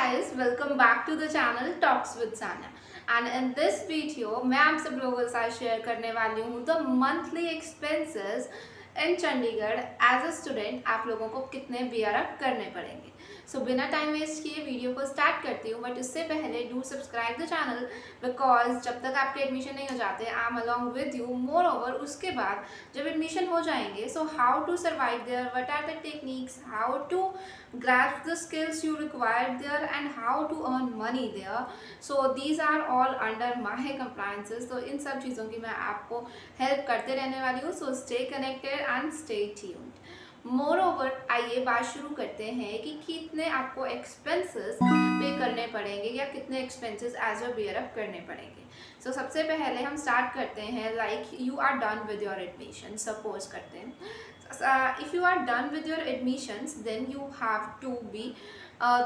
guys, welcome back to the channel Talks with Sanya. And in this video मैं आप सब लोगों के साथ शेयर करने वाली हूँ the monthly expenses in Chandigarh as a student आप लोगों को कितने बियर अप करने पड़ेंगे। सो बिना टाइम वेस्ट किए वीडियो को स्टार्ट करती हूँ, बट इससे पहले do subscribe the channel because जब तक आपके एडमिशन नहीं हो जाते I am along with you. Moreover उसके बाद जब एडमिशन हो जाएंगे, so how to survive there, what are the techniques, how to grasp the skills you require there and how to earn money there. So these are all under my compliances. तो इन सब चीज़ों की मैं आपको help करते रहने वाली हूँ. So stay connected and stay tuned. More over आइए बात शुरू करते हैं कि कितने आपको एक्सपेंसेस पे करने पड़ेंगे या कितने expenses as a bear up करने पड़ेंगे. सो सबसे पहले हम स्टार्ट करते हैं like you are done with your admission. Suppose करते हैं if you are done with your admissions then you have to be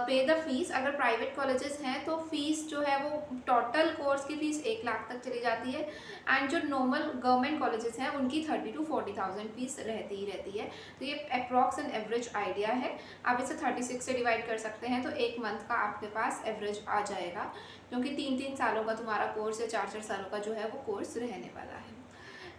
पे द फीस. अगर प्राइवेट कॉलेजेस हैं तो फीस जो है वो टोटल कोर्स की फ़ीस 1 लाख तक चली जाती है एंड जो नॉर्मल गवर्नमेंट कॉलेजेस हैं उनकी 30 to 40,000 फीस रहती ही रहती है. तो ये अप्रॉक्स एंड एवरेज आइडिया है. आप इसे 36 से डिवाइड कर सकते हैं तो एक मंथ का आपके पास एवरेज आ जाएगा, क्योंकि 3-3 सालों का तुम्हारा कोर्स या 4-4 सालों का जो है वो कोर्स रहने वाला है.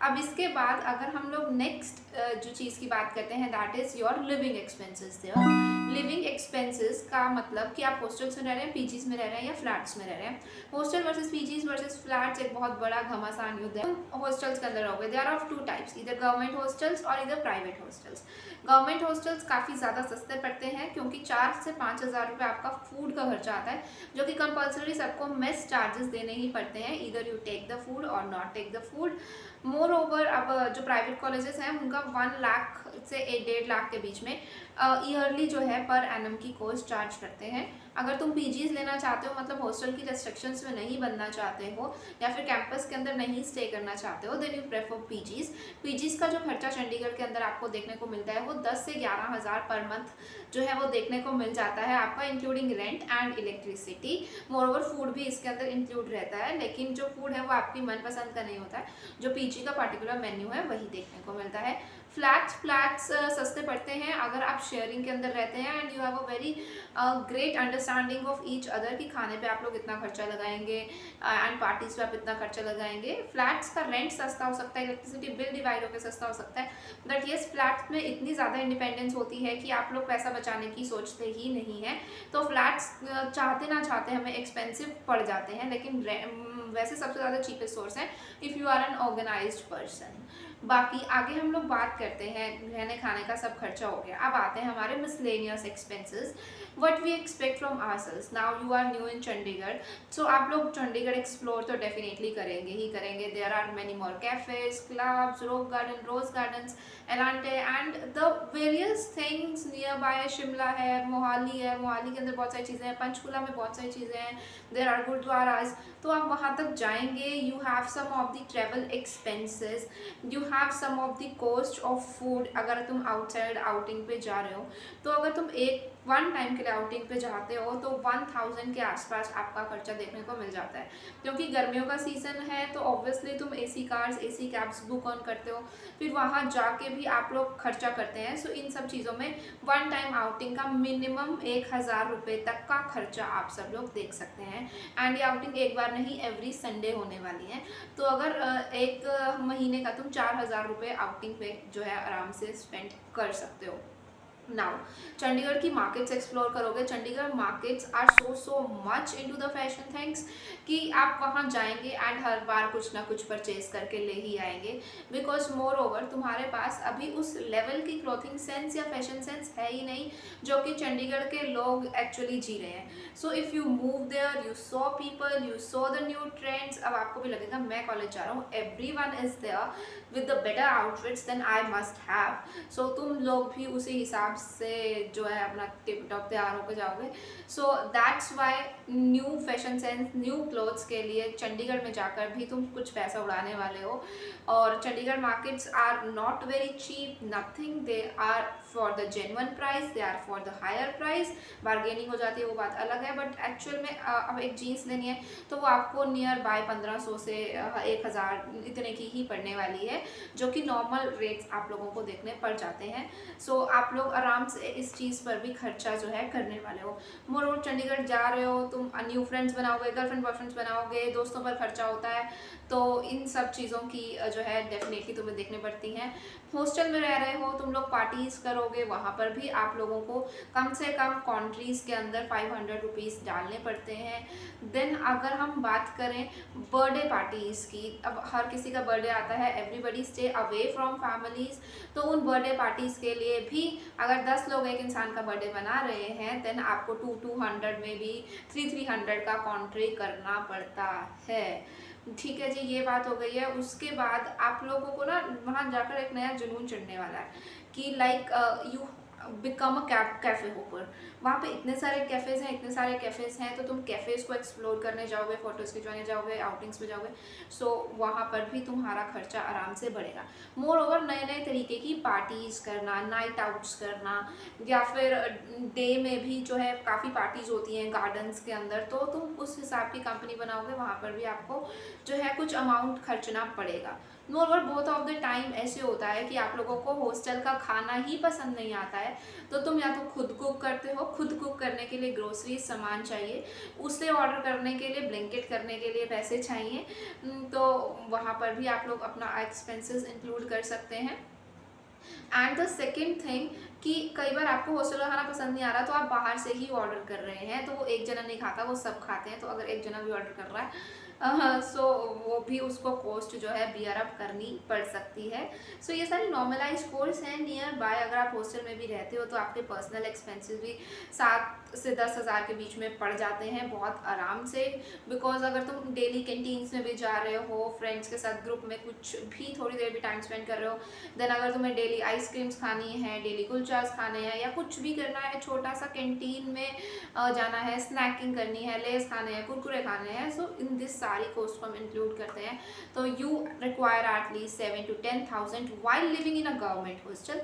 अब इसके बाद अगर हम लोग नेक्स्ट जो चीज़ की बात करते हैं that is your living expenses. There living expenses का मतलब कि आप हॉस्टल्स में रह रहे हैं, पीजीज में रह रहे हैं या फ्लैट्स में रह रहे हैं. Hostel versus PGs versus flats एक बहुत बड़ा घमासान युद्ध है. हॉस्टल्स के अंदर रहोगे, देयर आर ऑफ 2 टाइप्स, इधर गवर्नमेंट हॉस्टल्स और इधर प्राइवेट हॉस्टल्स. गवर्नमेंट हॉस्टल्स काफ़ी ज़्यादा सस्ते पड़ते हैं क्योंकि 4 से 5 हज़ार रुपये आपका फूड का खर्चा आता है, जो कि कंपल्सरी सबको मेस चार्जेस देने ही पड़ते हैं. इधर यू टेक द फूड और not take the food. Moreover अब जो प्राइवेट कॉलेजेस हैं उनका 1 लाख से 1.5 लाख के बीच में ईयरली जो है पर एनम की कॉस्ट चार्ज करते हैं. अगर तुम पीजीज लेना चाहते हो, मतलब हॉस्टल की रेस्ट्रिक्शंस में नहीं बनना चाहते हो या फिर कैंपस के अंदर नहीं स्टे करना चाहते हो, then you prefer PGs. PGs का जो खर्चा चंडीगढ़ के अंदर आपको देखने को मिलता है वो 10 से 11 हज़ार पर मंथ जो है वो देखने को मिल जाता है आपका, including rent and electricity. More over food भी इसके अंदर इंक्लूड रहता है, लेकिन जो फूड है वो आपकी मनपसंद का नहीं होता है. जो पीजी का पर्टिकुलर मेन्यू है वही देखने को मिलता है. फ्लैट्स सस्ते पड़ते हैं अगर आप शेयरिंग के अंदर रहते हैं and you have a very great understanding of each other कि खाने पे आप लोग इतना खर्चा लगाएंगे एंड पार्टीज पे आप इतना खर्चा लगाएंगे. फ्लैट्स का रेंट सस्ता हो सकता है, इलेक्ट्रिसिटी बिल डिवाइड होकर सस्ता हो सकता है, बट येस फ्लैट्स में इतनी ज़्यादा इंडिपेंडेंस होती है कि आप लोग पैसा बचाने की सोचते ही नहीं हैं. तो फ्लैट्स चाहते ना चाहते हमें एक्सपेंसिव पड़ जाते हैं, लेकिन वैसे सबसे ज़्यादा चीपेस्ट सोर्स है if you are an organised person. बाकी आगे हम लोग बात करते हैं, रहने खाने का सब खर्चा हो गया. अब आते हैं हमारे miscellaneous expenses, what we expect from ourselves. Now you are new in Chandigarh, so आप लोग चंडीगढ़ एक्सप्लोर तो डेफिनेटली करेंगे ही करेंगे. There are many more cafes, clubs, rock garden, rose gardens, Elante and the various things nearby. Shimla है, मोहाली है, मोहाली के अंदर बहुत सारी चीज़ें हैं, पंचकुला में बहुत सारी चीज़ें हैं, देयर आर गुरुद्वाराज. तो आप वहाँ तक जाएंगे. You have some of the travel expenses, you have some of the cost of food. अगर तुम आउटसाइड आउटिंग पे जा रहे हो तो अगर तुम एक 1 टाइम के लिए आउटिंग पे जाते हो तो 1000 के आसपास आपका खर्चा देखने को मिल जाता है, क्योंकि गर्मियों का सीज़न है तो ऑब्वियसली तुम AC cars, AC cabs book on करते हो, फिर वहाँ जाके भी आप लोग खर्चा करते हैं. सो इन सब चीज़ों में 1 टाइम आउटिंग का मिनिमम 1000 रुपये तक का खर्चा आप सब लोग देख सकते हैं. एंड ये आउटिंग एक बार नहीं एवरी संडे होने वाली है. तो अगर एक महीने का तुम 4000 रुपये आउटिंग पे जो है आराम से स्पेंड कर सकते हो. नाउ चंडीगढ़ की मार्केट्स एक्सप्लोर करोगे. Chandigarh markets are so much into the fashion things कि आप वहाँ जाएंगे एंड हर बार कुछ ना कुछ परचेज करके ले ही आएंगे, बिकॉज मोर ओवर तुम्हारे पास अभी उस लेवल की क्लॉथिंग सेंस या फैशन सेंस है ही नहीं जो कि चंडीगढ़ के लोग एक्चुअली जी रहे हैं. So if you move there, you saw people, you saw the new trends. अब आपको भी लगेगा मैं कॉलेज जा रहा हूँ, everyone is there with the better outfits then I must have. So तुम लोग भी उसी हिसाब से जो है अपना टिप टॉप तैयार होकर जाओगे. So that's why new fashion sense, new clothes के लिए चंडीगढ़ में जाकर भी तुम कुछ पैसा उड़ाने वाले हो. और Chandigarh markets are not very cheap, nothing, they are for the genuine price, they are for the higher price. Bargaining हो जाती है वो बात अलग है, बट एक्चुअल में अब एक जीन्स लेनी है तो वो आपको नियर बाय 1500 से 1000 इतने की ही पड़ने वाली है, जो कि नॉर्मल रेट्स आप लोगों को देखने पड़ जाते हैं। सो आप लोग आराम से इस चीज़ पर भी खर्चा जो है करने वाले हो। मोर चंडीगढ़ जा रहे हो, तुम न्यू फ्रेंड्स बनाओगे, गर्लफ्रेंड बॉयफ्रेंड्स बनाओगे, दोस्तों पर खर्चा होता है, तो इन सब चीज़ों की जो है डेफिनेटली तुम्हें देखने पड़ती हैं। हॉस्टल में रह रहे हो, तुम लोग पार्टीज करोगे, वहाँ पर भी आप लोगों को कम से कम कंट्रीज के अंदर 500 रुपीज़ डालने पड़ते हैं। देन अगर हम बात करें बर्थडे पार्टीज़ की, अब हर किसी का बर्थडे आता है, everybody stay away from families, तो उन बर्थडे पार्टीज़ के लिए भी अगर 10 लोग एक इंसान का बर्थडे बना रहे हैं, देन आपको 200 में भी 300 का कॉन्ट्री करना पड़ता है। ठीक है जी, ये बात हो गई है। उसके बाद आप लोगों को ना वहाँ जाकर एक नया जुनून चढ़ने वाला है कि like you become a cafe hopper. वहाँ पे इतने सारे कैफ़ेज़ हैं, इतने सारे कैफ़ेज़ हैं, तो तुम कैफ़ेज़ को एक्सप्लोर करने जाओगे, फ़ोटोज़ खिंचवाने जाओगे, आउटिंग्स में जाओगे, सो वहाँ पर भी तुम्हारा खर्चा आराम से बढ़ेगा। मोर ओवर नए नए तरीके की पार्टीज़ करना, नाइट आउट्स करना, या फिर डे में भी जो है काफ़ी पार्टीज़ होती हैं गार्डन्स के अंदर, तो तुम उस हिसाब की कंपनी बनाओगे, वहाँ पर भी आपको जो है कुछ अमाउंट खर्चना पड़ेगा। मोर बोथ ऑफ द टाइम ऐसे होता है कि आप लोगों को हॉस्टल का खाना ही पसंद नहीं आता है, तो तुम या तो खुद कुक करते हो, खुद कुक करने के लिए ग्रोसरी सामान चाहिए, उसे ऑर्डर करने के लिए, ब्लैंकेट करने के लिए पैसे चाहिए, तो वहाँ पर भी आप लोग अपना एक्सपेंसेस इंक्लूड कर सकते हैं। एंड द सेकेंड थिंग कि कई बार आपको हॉस्टल का खाना पसंद नहीं आ रहा, तो आप बाहर से ही ऑर्डर कर रहे हैं, तो वो एक जना नहीं खाता, वो सब खाते हैं, तो अगर एक जना भी ऑर्डर कर रहा है सो वो भी उसको कॉस्ट जो है बियर अप करनी पड़ सकती है। सो ये सारी नॉर्मलाइज कोर्स हैं नियर बाय। अगर आप हॉस्टल में भी रहते हो तो आपके पर्सनल एक्सपेंसेस भी 7 से 10 हज़ार के बीच में पड़ जाते हैं बहुत आराम से, बिकॉज अगर तुम डेली कैंटीन्स में भी जा रहे हो, फ्रेंड्स के साथ ग्रुप में कुछ भी थोड़ी देर भी टाइम स्पेंड कर रहे हो, देन अगर तुम्हें डेली आइसक्रीम्स खानी है, डेली कुलचास खाने हैं, या कुछ भी करना है, छोटा सा कैंटीन में जाना है, स्नैकिंग करनी है, लेस खाने हैं, कुरकुरे खाने हैं, सो इन दिस सारी कोस्ट को हम इंक्लूड करते हैं, तो you require at least 7 to 10,000 while living in a government hostel.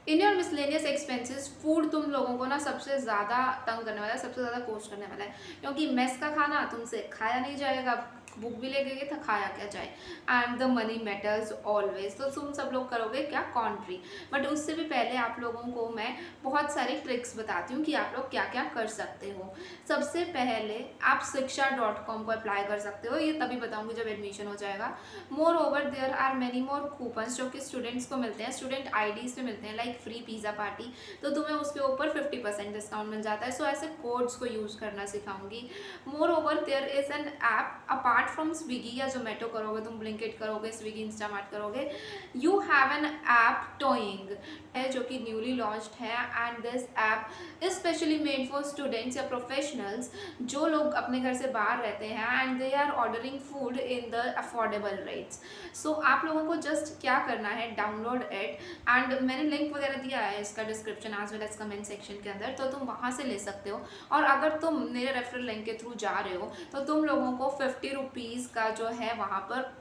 In your miscellaneous expenses, food तुम लोगों को ना सबसे ज़्यादा तंग करने वाला है, सबसे ज़्यादा कॉस्ट करने वाला है, क्योंकि मेस का खाना तुमसे खाया नहीं जाएगा, भूख भी ले गई तो खाया क्या जाए, and the money matters always. तो तुम सब लोग करोगे क्या, कॉन्ट्री। बट उससे भी पहले आप लोगों को मैं बहुत सारी ट्रिक्स बताती हूँ कि आप लोग क्या क्या कर सकते हो। सबसे पहले आप shiksha.com को अप्लाई कर सकते हो, ये तभी बताऊँगी जब एडमिशन हो जाएगा। Moreover there are many more coupons जो कि स्टूडेंट्स को मिलते हैं, स्टूडेंट आईडीज़ पे मिलते हैं, लाइक फ्री पिज़्ज़ा पार्टी, तो तुम्हें उसके ऊपर 50% डिस्काउंट मिल जाता है। सो ऐसे कोड्स को यूज़ करना सिखाऊंगी। Moreover there is an app apart from Swiggy या जोमेटो करोगे, तुम ब्लिंकिट करोगे, स्विगी इंस्टामार्ट करोगे, you have an app Toing है जो कि न्यूली लॉन्च्ड है, and this app is specially made for students या प्रोफेशनल्स जो लोग अपने घर से बाहर रहते हैं and they are ordering food in the affordable rates. So आप लोगों को जस्ट क्या करना है, डाउनलोड इट, एंड मैंने लिंक वगैरह दिया है इसका description as well as comment section के अंदर, तो तुम वहाँ से ले सकते हो। और अगर तुम मेरे रेफरल लिंक के थ्रू जा रहे हो तो तुम लोगों को 50 रुपीज़ का जो है वहाँ पर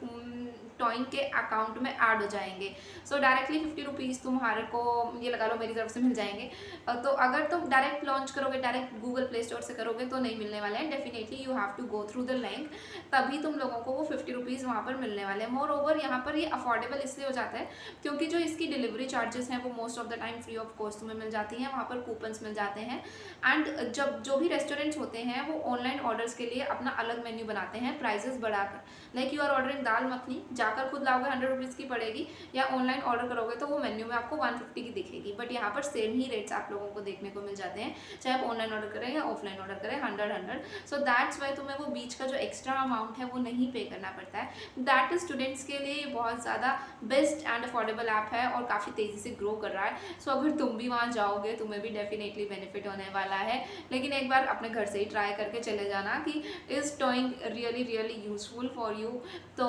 टॉइंग के अकाउंट में ऐड हो जाएंगे। सो डायरेक्टली 50 रुपीज़ तुम्हारे को ये लगा लो मेरी तरफ से मिल जाएंगे। तो अगर तुम डायरेक्ट लॉन्च करोगे, डायरेक्ट गूगल प्ले स्टोर से करोगे तो नहीं मिलने वाले हैं, definitely you have to go through the link, तभी तुम लोगों को वो 50 रुपीज़ वहाँ पर मिलने वाले हैं। मोर ओवर यहाँ पर ये अफोर्डेबल इसलिए हो जाता है क्योंकि जो इसकी डिलीवरी चार्जेस हैं वो most of the time free of cost तुम्हें मिल जाती हैं, वहाँ पर कूपन्स मिल जाते हैं। एंड जब जो भी रेस्टोरेंट्स होते हैं वो ऑनलाइन ऑर्डर्स के लिए अपना अलग मेन्यू बनाते हैं प्राइजेस बढ़ाकर, लाइक यू आर ऑर्डरिंग दाल मखनी, जाकर खुद लाओगे 100 रुपीज़ की पड़ेगी, या ऑनलाइन ऑर्डर करोगे तो वो मेन्यू में आपको 150 की दिखेगी, बट यहाँ पर सेम ही रेट्स आप लोगों को देखने को मिल जाते हैं, चाहे आप ऑनलाइन ऑर्डर करें या ऑफलाइन ऑर्डर करें, 100। सो दैट्स वाई तुम्हें वो बीच का जो एक्स्ट्रा अमाउंट है वो नहीं पे करना पड़ता है। दैट इज स्टूडेंट्स के लिए बहुत ज़्यादा बेस्ट एंड अफोर्डेबल ऐप है और काफ़ी तेज़ी से ग्रो कर रहा है। सो अगर तुम भी वहाँ जाओगे तुम्हें भी डेफिनेटली बेनिफिट होने वाला है, लेकिन एक बार अपने घर से ही ट्राई करके चले जाना कि is toing really really useful for you. तो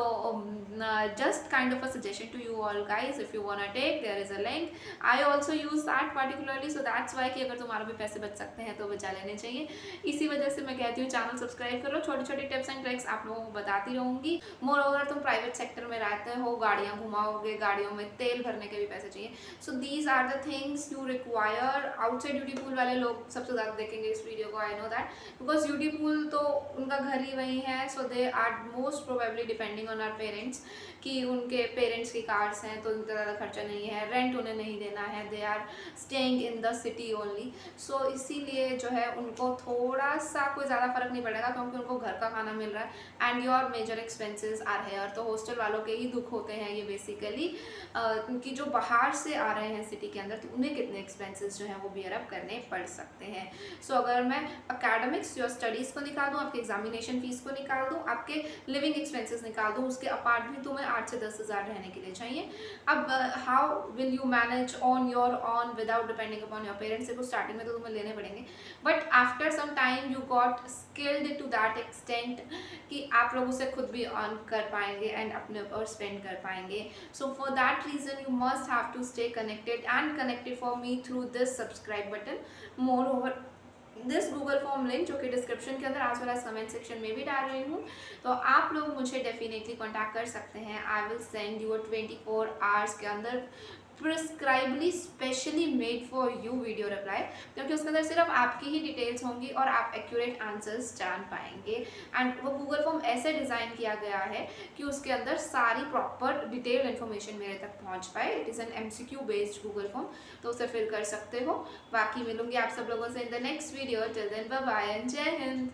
just kind of a suggestion to you all guys, if you wanna take, there is a link. I also use that particularly, so that's why कि अगर तुम्हारा भी पैसे बच सकते हैं तो बचा लेने चाहिए. इसी वजह से मैं कहती हूँ चैनल सब्सक्राइब कर लो. छोटी छोटी टिप्स एंड ट्रिक्स आप लोगों को बताती रहूंगी. मोर ओवर तुम प्राइवेट सेक्टर में रहते हो, गाड़ियाँ घुमाओगे, गाड़ियों में तेल भरने के भी पैसे चाहिए. So these are the things you require. Outside UT pool वाले लोग सबसे ज़्यादा देखेंगे इस वीडियो को, I know that, because UT pool तो उनका घर ही वही है. So they are most probably depending on our parents, कि उनके पेरेंट्स की कार्स हैं तो उनका ज़्यादा खर्चा नहीं है, रेंट उन्हें नहीं देना है, they are staying in the city only. So इसीलिए जो है उनको थोड़ा सा कोई ज़्यादा फर्क नहीं पड़ेगा, क्योंकि उनको घर का खाना मिल रहा है and your major expenses are here. तो हॉस्टल वालों के ही दुख होते हैं ये बेसिकली, क्योंकि जो बाहर से आ रहे हैं सिटी के अंदर तो उन्हें कितने एक्सपेंसेस जो हैं वो बियर अप करने पड़ सकते हैं. सो अगर मैं अकेडमिक्स योर स्टडीज़ को निकाल दूँ, आपके एग्जामिनेशन फीस को निकाल दूँ, आपके लिविंग एक्सपेंसेस निकाल दूँ, उसके अपार्ट भी तुम्हें 8 से 10 हज़ार रहने के लिए चाहिए. अब how will you manage on your own without depending upon your parents? देखो स्टार्टिंग में तो तुम्हें लेने पड़ेंगे, but after some time you got skilled to that extent कि आप लोग उसे खुद भी अर्न कर पाएंगे एंड अपने ऊपर स्पेंड कर पाएंगे. So for that reason you must have to stay connected and connected for me through this subscribe button. Moreover this Google form link जो कि डिस्क्रिप्शन के अंदर आज वेल एज कमेंट सेक्शन में भी डाल रही हूँ, तो आप लोग मुझे डेफिनेटली कॉन्टैक्ट कर सकते हैं. I will send you 24 hours के अंदर प्रिस्क्राइबली specially made for you video reply, क्योंकि उसके अंदर सिर्फ आपकी ही डिटेल्स होंगी और आप एक्यूरेट आंसर्स जान पाएंगे. एंड वो गूगल फॉर्म ऐसे डिज़ाइन किया गया है कि उसके अंदर सारी प्रॉपर डिटेल इन्फॉर्मेशन मेरे तक पहुंच पाए. It is an MCQ based Google form, तो उसे फिल कर सकते हो. बाकी मिलूंगी आप सब लोगों से in the next video. Till then bye bye and Jai Hind.